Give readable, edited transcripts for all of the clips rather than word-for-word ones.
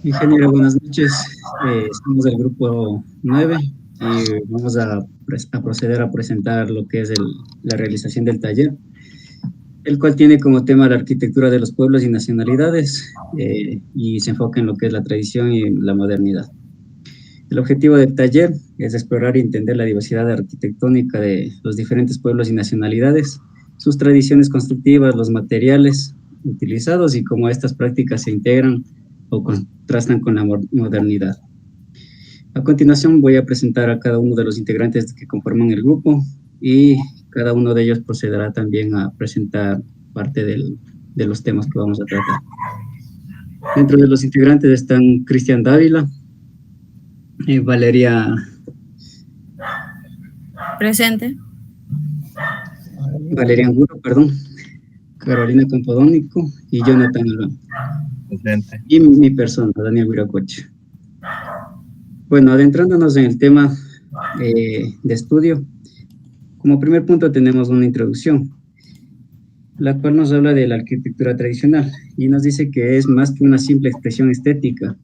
Ingeniero, buenas noches. Somos del grupo 9 y vamos a proceder a presentar lo que es la realización del taller, el cual tiene como tema la arquitectura de los pueblos y nacionalidades y se enfoca en lo que es la tradición y la modernidad. El objetivo del taller es explorar y entender la diversidad arquitectónica de los diferentes pueblos y nacionalidades, sus tradiciones constructivas, los materiales utilizados y cómo estas prácticas se integran o contrastan con la modernidad. A continuación voy a presentar a cada uno de los integrantes que conforman el grupo y cada uno de ellos procederá también a presentar parte de los temas que vamos a tratar. Dentro de los integrantes están Cristian Dávila, Valeria Presente. Valeria Angulo, perdón, Carolina Campodónico y Jonathan Alban. Presente. Y mi persona, Daniel Huiracoche. Bueno, adentrándonos en el tema de estudio, como primer punto tenemos una introducción, la cual nos habla de la arquitectura tradicional y nos dice que es más que una simple expresión estética,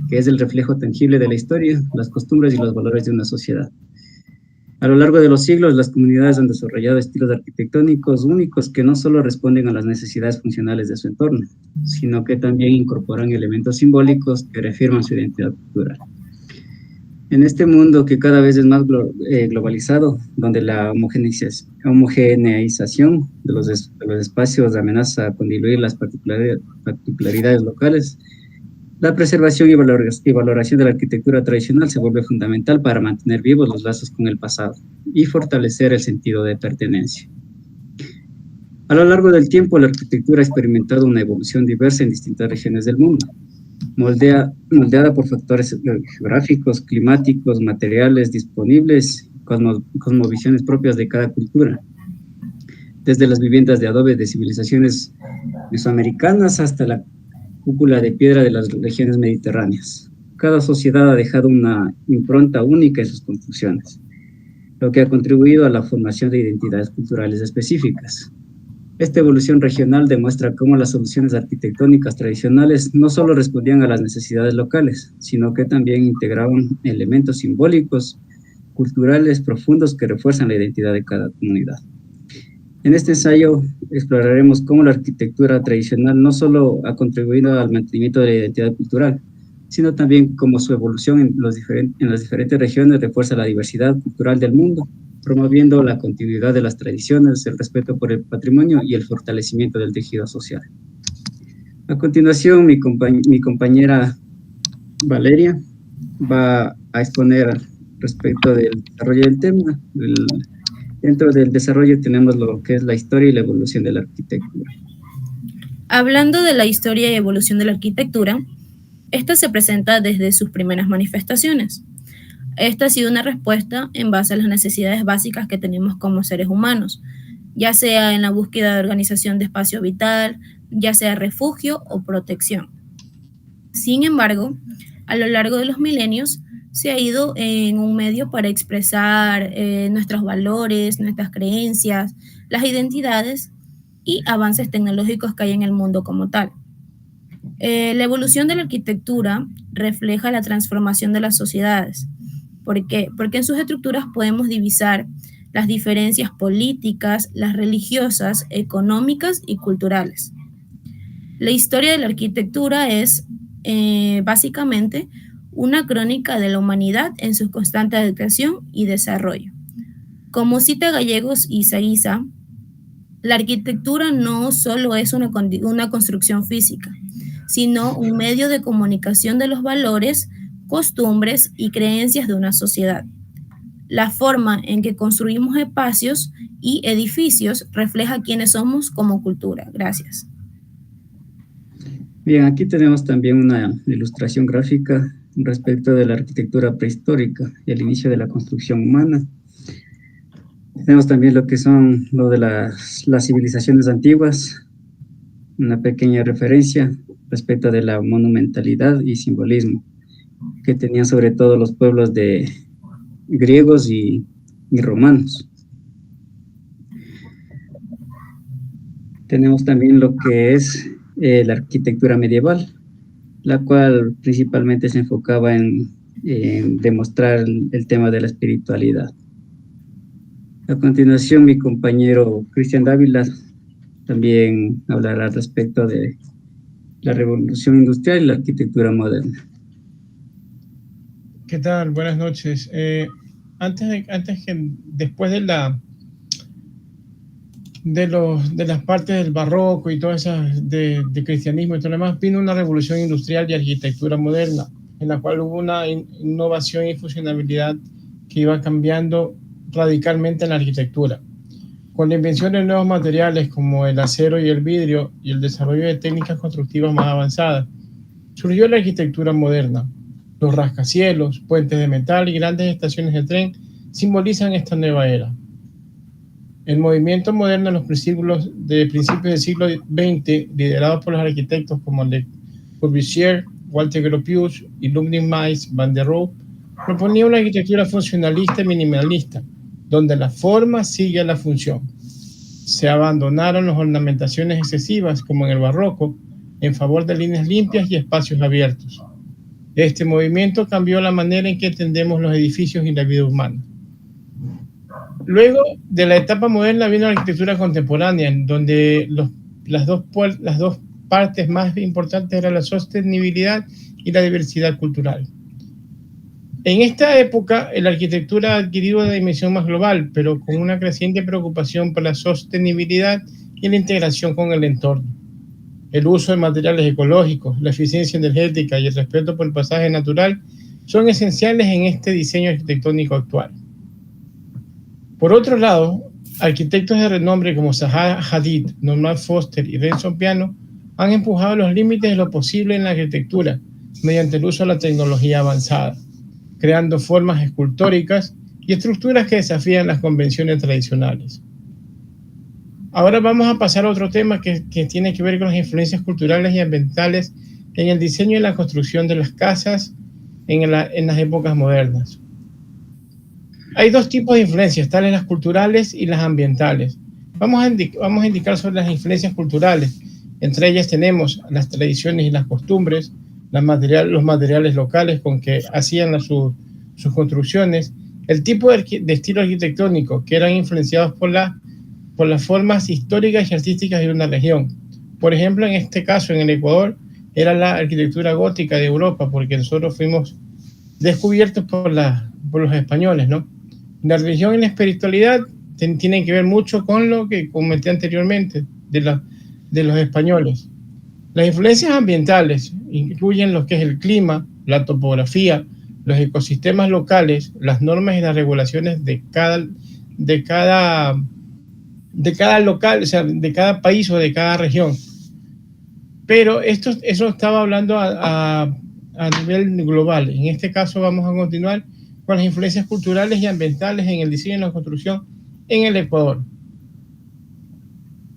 que es el reflejo tangible de la historia, las costumbres y los valores de una sociedad. A lo largo de los siglos, las comunidades han desarrollado estilos arquitectónicos únicos que no solo responden a las necesidades funcionales de su entorno, sino que también incorporan elementos simbólicos que reafirman su identidad cultural. En este mundo que cada vez es más globalizado, donde la homogeneización de los espacios amenaza con diluir las particularidades locales, la preservación y valoración de la arquitectura tradicional se vuelve fundamental para mantener vivos los lazos con el pasado y fortalecer el sentido de pertenencia. A lo largo del tiempo, la arquitectura ha experimentado una evolución diversa en distintas regiones del mundo, moldeada por factores geográficos, climáticos, materiales disponibles, cosmovisiones propias de cada cultura, desde las viviendas de adobe de civilizaciones mesoamericanas hasta la cúpula de piedra de las regiones mediterráneas. Cada sociedad ha dejado una impronta única en sus construcciones, lo que ha contribuido a la formación de identidades culturales específicas. Esta evolución regional demuestra cómo las soluciones arquitectónicas tradicionales no solo respondían a las necesidades locales, sino que también integraban elementos simbólicos, culturales profundos que refuerzan la identidad de cada comunidad. En este ensayo exploraremos cómo la arquitectura tradicional no solo ha contribuido al mantenimiento de la identidad cultural, sino también cómo su evolución en las diferentes regiones refuerza la diversidad cultural del mundo, promoviendo la continuidad de las tradiciones, el respeto por el patrimonio y el fortalecimiento del tejido social. A continuación, mi compañera Valeria va a exponer respecto del desarrollo del tema. Dentro del desarrollo tenemos lo que es la historia y la evolución de la arquitectura. Hablando de la historia y evolución de la arquitectura, esta se presenta desde sus primeras manifestaciones. Esta ha sido una respuesta en base a las necesidades básicas que tenemos como seres humanos, ya sea en la búsqueda de organización de espacio vital, ya sea refugio o protección. Sin embargo, a lo largo de los milenios, se ha ido en un medio para expresar nuestros valores, nuestras creencias, las identidades y avances tecnológicos que hay en el mundo como tal. La evolución de la arquitectura refleja la transformación de las sociedades. ¿Por qué? Porque en sus estructuras podemos divisar las diferencias políticas, las religiosas, económicas y culturales. La historia de la arquitectura es básicamente una crónica de la humanidad en su constante adaptación y desarrollo. Como cita Gallegos y Saiza, la arquitectura no solo es una construcción física, sino un medio de comunicación de los valores, costumbres y creencias de una sociedad. La forma en que construimos espacios y edificios refleja quiénes somos como cultura. Gracias. Bien, aquí tenemos también una ilustración gráfica respecto de la arquitectura prehistórica y el inicio de la construcción humana. Tenemos también lo que son de las civilizaciones antiguas, una pequeña referencia respecto de la monumentalidad y simbolismo que tenían sobre todo los pueblos de griegos y romanos. Tenemos también lo que es la arquitectura medieval, la cual principalmente se enfocaba en demostrar el tema de la espiritualidad. A continuación, mi compañero Cristian Dávila también hablará al respecto de la revolución industrial y la arquitectura moderna. ¿Qué tal? Buenas noches. Después de las partes del barroco y todas esas de cristianismo y todo lo demás, vino una revolución industrial y arquitectura moderna, en la cual hubo una innovación y funcionalidad que iba cambiando radicalmente en la arquitectura. Con la invención de nuevos materiales como el acero y el vidrio y el desarrollo de técnicas constructivas más avanzadas, surgió la arquitectura moderna. Los rascacielos, puentes de metal y grandes estaciones de tren simbolizan esta nueva era. El movimiento moderno en los principios del siglo XX, liderado por los arquitectos como Le Corbusier, Walter Gropius y Ludwig Mies van der Rohe, proponía una arquitectura funcionalista y minimalista, donde la forma sigue a la función. Se abandonaron las ornamentaciones excesivas, como en el barroco, en favor de líneas limpias y espacios abiertos. Este movimiento cambió la manera en que entendemos los edificios y la vida humana. Luego de la etapa moderna vino la arquitectura contemporánea, en donde las dos partes más importantes eran la sostenibilidad y la diversidad cultural. En esta época, la arquitectura ha adquirido una dimensión más global, pero con una creciente preocupación por la sostenibilidad y la integración con el entorno. El uso de materiales ecológicos, la eficiencia energética y el respeto por el paisaje natural son esenciales en este diseño arquitectónico actual. Por otro lado, arquitectos de renombre como Zaha Hadid, Norman Foster y Renzo Piano han empujado los límites de lo posible en la arquitectura mediante el uso de la tecnología avanzada, creando formas escultóricas y estructuras que desafían las convenciones tradicionales. Ahora vamos a pasar a otro tema que tiene que ver con las influencias culturales y ambientales en el diseño y la construcción de las casas en las épocas modernas. Hay dos tipos de influencias, tales las culturales y las ambientales. Vamos a indicar sobre las influencias culturales. Entre ellas tenemos las tradiciones y las costumbres, los materiales locales con que hacían sus construcciones, el tipo de estilo arquitectónico que eran influenciados por las formas históricas y artísticas de una región. Por ejemplo, en este caso, en el Ecuador, era la arquitectura gótica de Europa, porque nosotros fuimos descubiertos por los españoles, ¿no? La religión y la espiritualidad tienen que ver mucho con lo que comenté anteriormente de los españoles. Las influencias ambientales incluyen lo que es el clima, la topografía, los ecosistemas locales, las normas y las regulaciones de cada local, o sea, de cada país o de cada región. Pero eso estaba hablando a nivel global. En este caso vamos a continuar con las influencias culturales y ambientales en el diseño y la construcción en el Ecuador.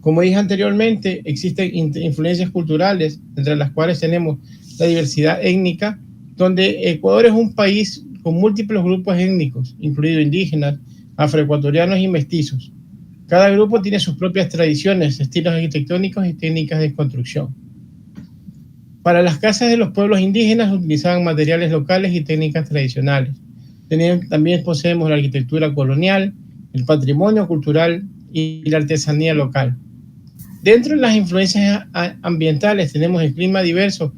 Como dije anteriormente, existen influencias culturales, entre las cuales tenemos la diversidad étnica, donde Ecuador es un país con múltiples grupos étnicos, incluidos indígenas, afroecuatorianos y mestizos. Cada grupo tiene sus propias tradiciones, estilos arquitectónicos y técnicas de construcción. Para las casas de los pueblos indígenas utilizaban materiales locales y técnicas tradicionales. También poseemos la arquitectura colonial, el patrimonio cultural y la artesanía local. Dentro de las influencias ambientales tenemos el clima diverso,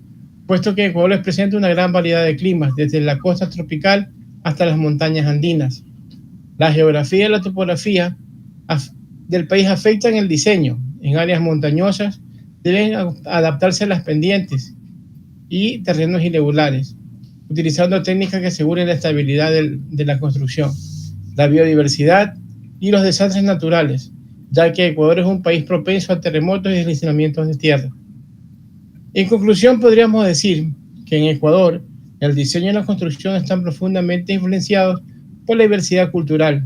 puesto que Ecuador presenta una gran variedad de climas, desde la costa tropical hasta las montañas andinas. La geografía y la topografía del país afectan el diseño. En áreas montañosas deben adaptarse a las pendientes y terrenos irregulares, utilizando técnicas que aseguren la estabilidad de la construcción, la biodiversidad y los desastres naturales, ya que Ecuador es un país propenso a terremotos y deslizamientos de tierra. En conclusión, podríamos decir que en Ecuador el diseño y la construcción están profundamente influenciados por la diversidad cultural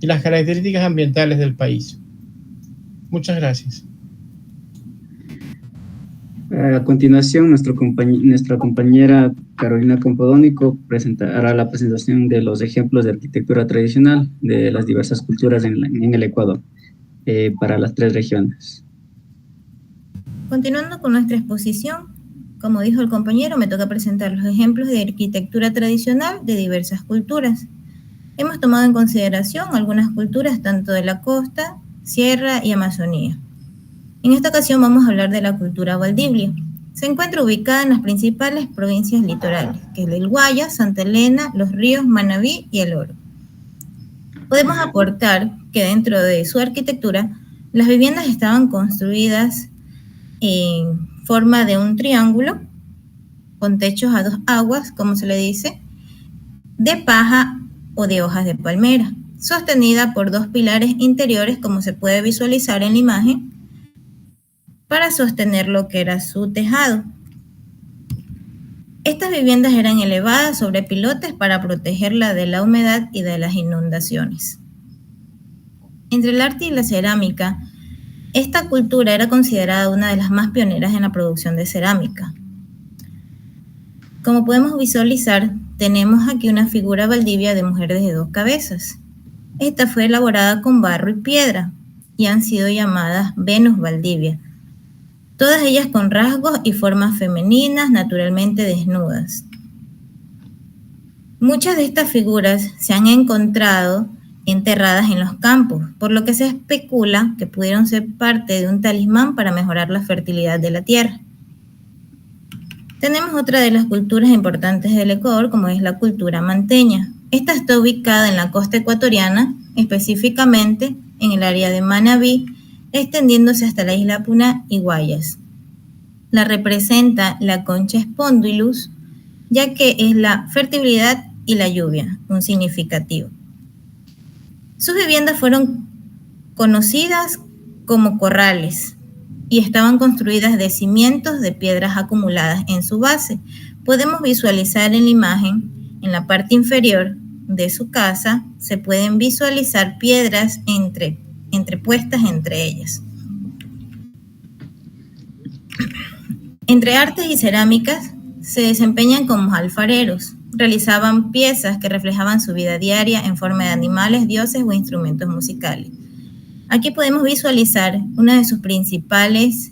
y las características ambientales del país. Muchas gracias. A continuación, nuestra compañera Carolina Campodónico hará la presentación de los ejemplos de arquitectura tradicional de las diversas culturas en el Ecuador, para las 3 regiones. Continuando con nuestra exposición, como dijo el compañero, me toca presentar los ejemplos de arquitectura tradicional de diversas culturas. Hemos tomado en consideración algunas culturas tanto de la costa, sierra y Amazonía. En esta ocasión vamos a hablar de la cultura Valdivia. Se encuentra ubicada en las principales provincias litorales, que es el Guayas, Santa Elena, Los Ríos, Manabí y El Oro. Podemos aportar que dentro de su arquitectura, las viviendas estaban construidas en forma de un triángulo, con techos a dos aguas, como se le dice, de paja o de hojas de palmera, sostenida por dos pilares interiores, como se puede visualizar en la imagen, para sostener lo que era su tejado. Estas viviendas eran elevadas sobre pilotes para protegerla de la humedad y de las inundaciones. Entre el arte y la cerámica, esta cultura era considerada una de las más pioneras en la producción de cerámica. Como podemos visualizar, tenemos aquí una figura Valdivia de mujeres de dos cabezas. Esta fue elaborada con barro y piedra y han sido llamadas Venus Valdivia, todas ellas con rasgos y formas femeninas, naturalmente desnudas. Muchas de estas figuras se han encontrado enterradas en los campos, por lo que se especula que pudieron ser parte de un talismán para mejorar la fertilidad de la tierra. Tenemos otra de las culturas importantes del Ecuador, como es la cultura manteña. Esta está ubicada en la costa ecuatoriana, específicamente en el área de Manabí, extendiéndose hasta la isla Puna y Guayas. La representa la concha spondylus, ya que es la fertilidad y la lluvia, un significativo. Sus viviendas fueron conocidas como corrales y estaban construidas de cimientos de piedras acumuladas en su base. Podemos visualizar en la imagen, en la parte inferior de su casa, se pueden visualizar piedras entrepuestas entre ellas. Entre artes y cerámicas se desempeñan como alfareros. Realizaban piezas que reflejaban su vida diaria en forma de animales, dioses o instrumentos musicales. Aquí podemos visualizar uno de sus principales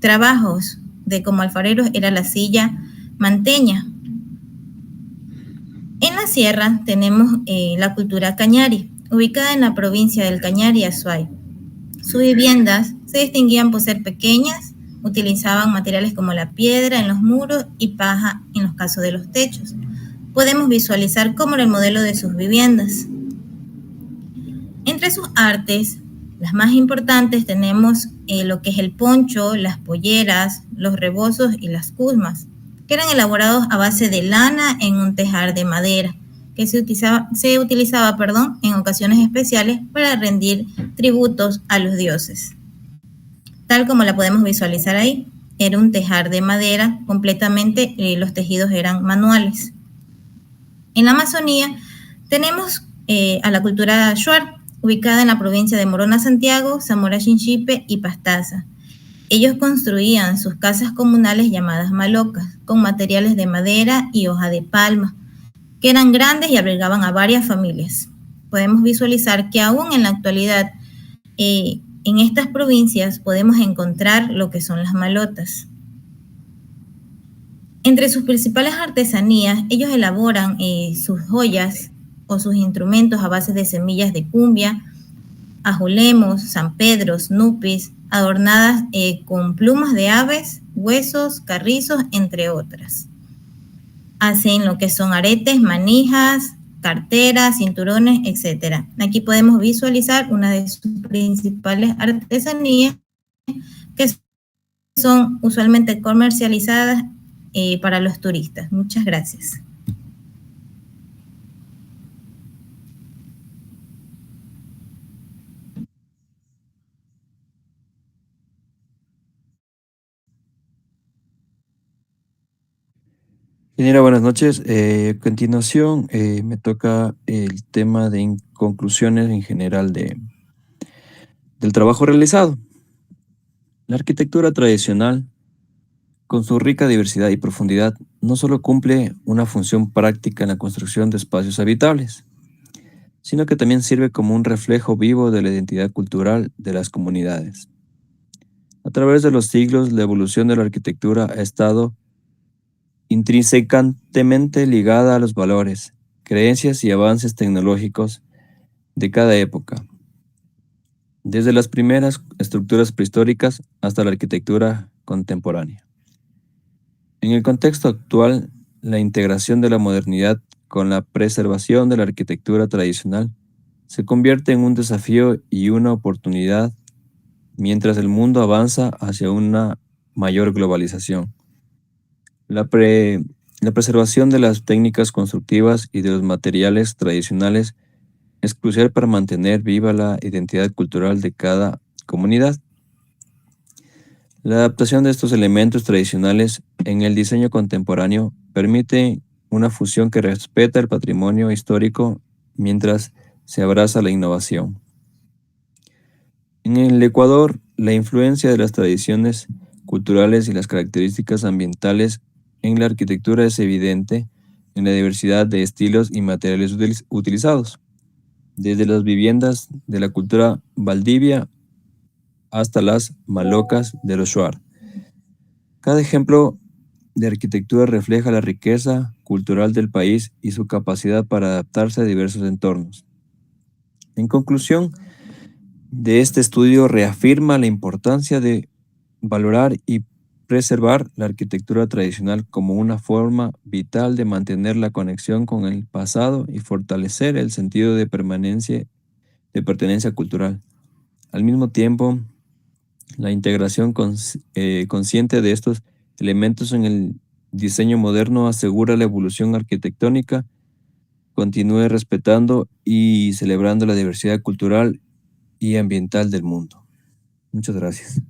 trabajos como alfareros era la silla manteña. En la sierra tenemos la cultura cañari, ubicada en la provincia del Cañari, Azuay. Sus viviendas se distinguían por ser pequeñas, utilizaban materiales como la piedra en los muros y paja en los casos de los techos. Podemos visualizar cómo era el modelo de sus viviendas. Entre sus artes, las más importantes tenemos lo que es el poncho, las polleras, los rebozos y las cusmas, que eran elaborados a base de lana en un tejar de madera, que se utilizaba en ocasiones especiales para rendir tributos a los dioses. Tal como la podemos visualizar ahí, era un tejar de madera, completamente los tejidos eran manuales. En la Amazonía tenemos a la cultura shuar, ubicada en la provincia de Morona, Santiago, Zamora Chinchipe y Pastaza. Ellos construían sus casas comunales llamadas malocas, con materiales de madera y hoja de palma, que eran grandes y albergaban a varias familias. Podemos visualizar que aún en la actualidad, en estas provincias podemos encontrar lo que son las malotas. Entre sus principales artesanías, ellos elaboran sus joyas o sus instrumentos a base de semillas de cumbia, ajolemos, sanpedros, nupis, adornadas con plumas de aves, huesos, carrizos, entre otras. Hacen lo que son aretes, manijas, carteras, cinturones, etc. Aquí podemos visualizar una de sus principales artesanías que son usualmente comercializadas para los turistas. Muchas gracias. Ingeniera, buenas noches. A continuación, me toca el tema de conclusiones en general del trabajo realizado. La arquitectura tradicional, con su rica diversidad y profundidad, no solo cumple una función práctica en la construcción de espacios habitables, sino que también sirve como un reflejo vivo de la identidad cultural de las comunidades. A través de los siglos, la evolución de la arquitectura ha estado intrínsecamente ligada a los valores, creencias y avances tecnológicos de cada época, desde las primeras estructuras prehistóricas hasta la arquitectura contemporánea. En el contexto actual, la integración de la modernidad con la preservación de la arquitectura tradicional se convierte en un desafío y una oportunidad mientras el mundo avanza hacia una mayor globalización. La preservación de las técnicas constructivas y de los materiales tradicionales es crucial para mantener viva la identidad cultural de cada comunidad. La adaptación de estos elementos tradicionales en el diseño contemporáneo permite una fusión que respeta el patrimonio histórico mientras se abraza la innovación. En el Ecuador, la influencia de las tradiciones culturales y las características ambientales en la arquitectura es evidente en la diversidad de estilos y materiales utilizados, desde las viviendas de la cultura Valdivia hasta las malocas de los Shuar. Cada ejemplo de arquitectura refleja la riqueza cultural del país y su capacidad para adaptarse a diversos entornos. En conclusión, de este estudio reafirma la importancia de valorar y preservar la arquitectura tradicional como una forma vital de mantener la conexión con el pasado y fortalecer el sentido de pertenencia cultural. Al mismo tiempo, la integración consciente de estos elementos en el diseño moderno asegura la evolución arquitectónica, continúe respetando y celebrando la diversidad cultural y ambiental del mundo. Muchas gracias.